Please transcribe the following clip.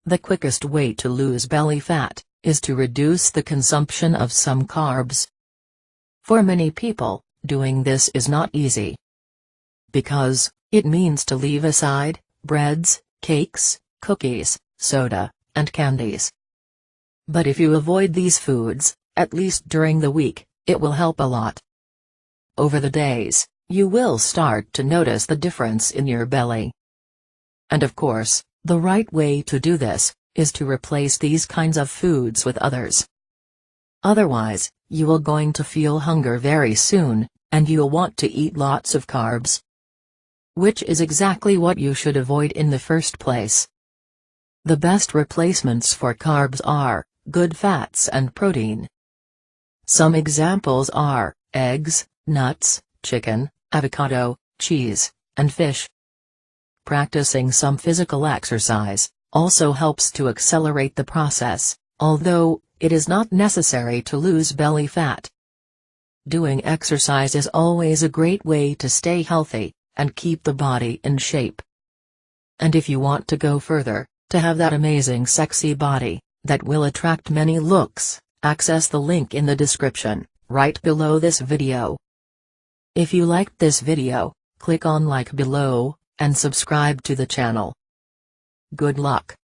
The quickest way to lose belly fat is to reduce the consumption of some carbs. For many people, doing this is not easy. Because it means to leave aside breads, cakes, cookies, soda, and candies. But if you avoid these foods, at least during the week, it will help a lot. Over the days, you will start to notice the difference in your belly. And of course, the right way to do this is to replace these kinds of foods with others. Otherwise, you will going to feel hunger very soon, and you'll want to eat lots of carbs. Which is exactly what you should avoid in the first place. The best replacements for carbs are good fats and protein. Some examples are eggs, nuts, chicken, avocado, cheese, and fish. Practicing some physical exercise also helps to accelerate the process, although it is not necessary to lose belly fat. Doing exercise is always a great way to stay healthy and keep the body in shape. And if you want to go further, to have that amazing sexy body that will attract many looks, access the link in the description, right below this video. If you liked this video, click on like below, and subscribe to the channel. Good luck.